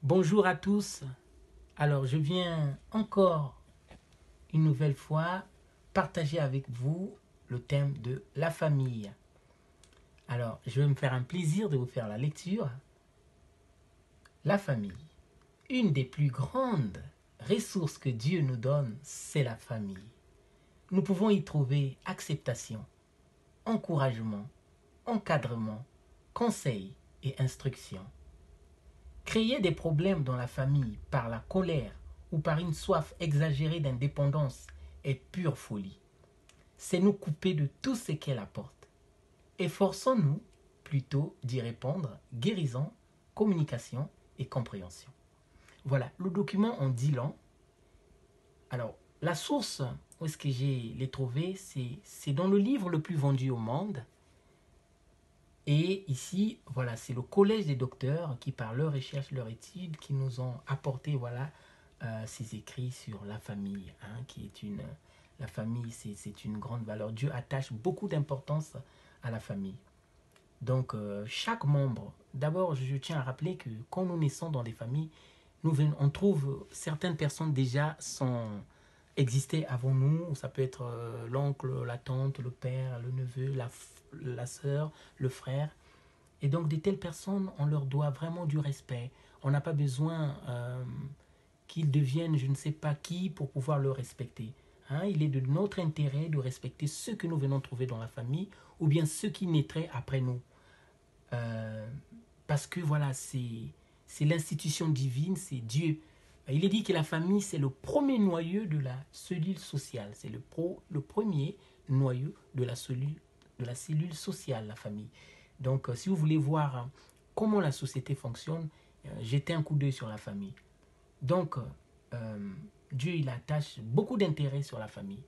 Bonjour à tous. Alors, je viens encore une nouvelle fois partager avec vous le thème de la famille. Alors, je vais me faire un plaisir de vous faire la lecture. La famille. Une des plus grandes ressources que Dieu nous donne, c'est la famille. Nous pouvons y trouver acceptation, encouragement, encadrement, conseil et instruction. Créer des problèmes dans la famille par la colère ou par une soif exagérée d'indépendance est pure folie. C'est nous couper de tout ce qu'elle apporte. Efforçons-nous plutôt d'y répondre guérison, communication et compréhension. Voilà, le document en 10 langues. Alors, la source, où est-ce que j'ai les trouvé, c'est dans le livre le plus vendu au monde. Et ici, voilà, c'est le collège des docteurs qui, par leurs recherches, leurs études, qui nous ont apporté, voilà, ces écrits sur la famille, hein, qui est une, la famille, c'est une grande valeur. Dieu attache beaucoup d'importance à la famille. Donc, chaque membre, d'abord, je tiens à rappeler que quand nous naissons dans des familles, on trouve certaines personnes déjà sont existaient avant nous. Ça peut être l'oncle, la tante, le père, le neveu, la sœur, le frère. Et donc, de telles personnes, on leur doit vraiment du respect. On n'a pas besoin qu'ils deviennent je ne sais pas qui pour pouvoir le respecter. Hein, il est de notre intérêt de respecter ceux que nous venons trouver dans la famille ou bien ceux qui naîtraient après nous. Euh, Parce que voilà, c'est l'institution divine, c'est Dieu. Il est dit que la famille, c'est le premier noyau de la cellule sociale. C'est le premier noyau de la cellule sociale, la famille. Donc, si vous voulez voir comment la société fonctionne, jetez un coup d'œil sur la famille. Donc, euh, Dieu, il attache beaucoup d'intérêt sur la famille.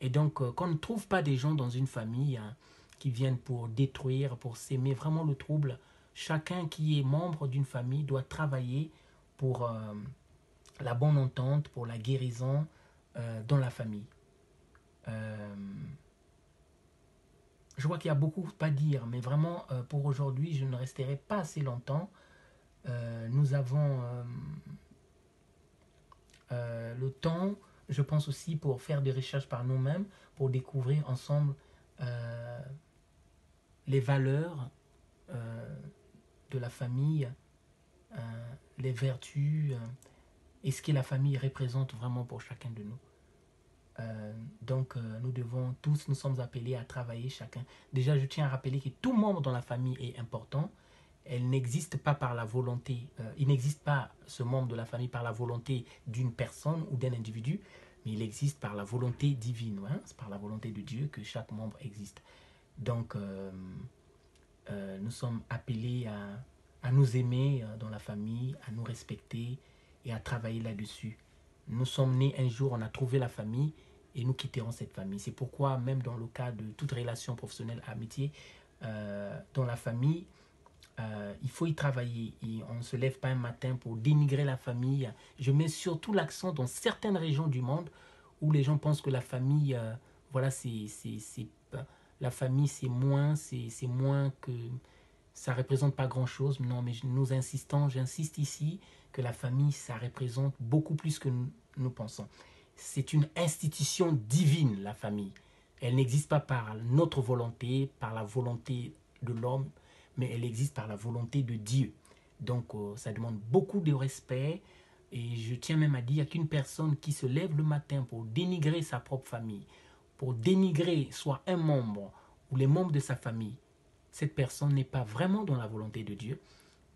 Et donc, qu'on ne trouve pas des gens dans une famille hein, qui viennent pour détruire, pour s'aimer vraiment le trouble. Chacun qui est membre d'une famille doit travailler pour la bonne entente, pour la guérison dans la famille. Euh, je vois qu'il y a beaucoup à dire, mais vraiment, pour aujourd'hui, je ne resterai pas assez longtemps. Nous avons le temps, je pense aussi, pour faire des recherches par nous-mêmes, pour découvrir ensemble euh, les valeurs euh, de la famille, les vertus et ce que la famille représente vraiment pour chacun de nous. Nous devons tous, nous sommes appelés à travailler chacun. Déjà, je tiens à rappeler que tout membre dans la famille est important. Elle n'existe pas par la volonté, il n'existe pas ce membre de la famille par la volonté d'une personne ou d'un individu, mais il existe par la volonté divine. Hein? C'est par la volonté de Dieu que chaque membre existe. Donc, nous sommes appelés à nous aimer dans la famille, à nous respecter et à travailler là-dessus. Nous sommes nés un jour, on a trouvé la famille et nous quitterons cette famille. C'est pourquoi même dans le cas de toute relation professionnelle, amitié, dans la famille, il faut y travailler. Et on ne se lève pas un matin pour dénigrer la famille. Je mets surtout l'accent dans certaines régions du monde où les gens pensent que la famille, voilà, la famille, c'est moins que ça représente pas grand-chose. Non, mais nous insistons, j'insiste ici que la famille, ça représente beaucoup plus que nous pensons. C'est une institution divine, la famille. Elle n'existe pas par notre volonté, par la volonté de l'homme, mais elle existe par la volonté de Dieu. Donc, ça demande beaucoup de respect. Et je tiens même à dire qu'une personne qui se lève le matin pour dénigrer sa propre famille, pour dénigrer soit un membre ou les membres de sa famille, cette personne n'est pas vraiment dans la volonté de Dieu.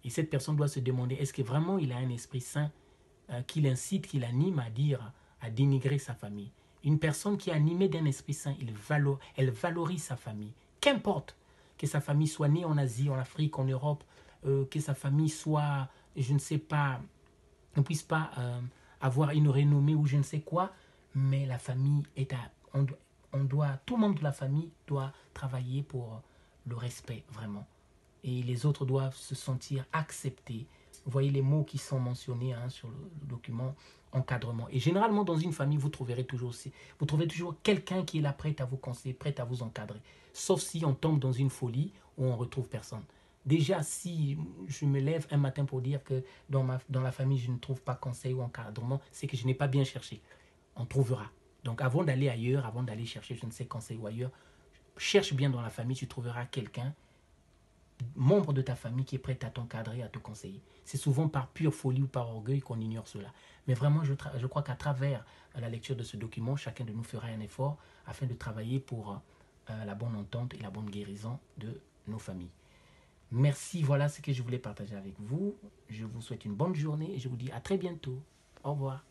Et cette personne doit se demander, est-ce que vraiment il a un esprit saint qui l'incite, qui l'anime à dire, à dénigrer sa famille. Une personne qui est animée d'un esprit saint, elle valorise sa famille. Qu'importe que sa famille soit née en Asie, en Afrique, en Europe, que sa famille soit, je ne sais pas, ne puisse pas avoir une renommée ou je ne sais quoi, mais la famille est à... tout membre de la famille doit travailler pour le respect, vraiment. Et les autres doivent se sentir acceptés. Vous voyez les mots qui sont mentionnés hein, sur le document encadrement. Et généralement, dans une famille, vous trouverez toujours quelqu'un qui est là prêt à vous conseiller, prêt à vous encadrer. Sauf si on tombe dans une folie où on retrouve personne. Déjà, si je me lève un matin pour dire que dans la famille, je ne trouve pas conseil ou encadrement, c'est que je n'ai pas bien cherché. On trouvera. Donc avant d'aller ailleurs, avant d'aller chercher, je ne sais, conseil ou ailleurs, cherche bien dans la famille, tu trouveras quelqu'un, membre de ta famille, qui est prêt à t'encadrer, à te conseiller. C'est souvent par pure folie ou par orgueil qu'on ignore cela. Mais vraiment, je crois qu'à travers la lecture de ce document, chacun de nous fera un effort afin de travailler pour la bonne entente et la bonne guérison de nos familles. Merci, voilà ce que je voulais partager avec vous. Je vous souhaite une bonne journée et je vous dis à très bientôt. Au revoir.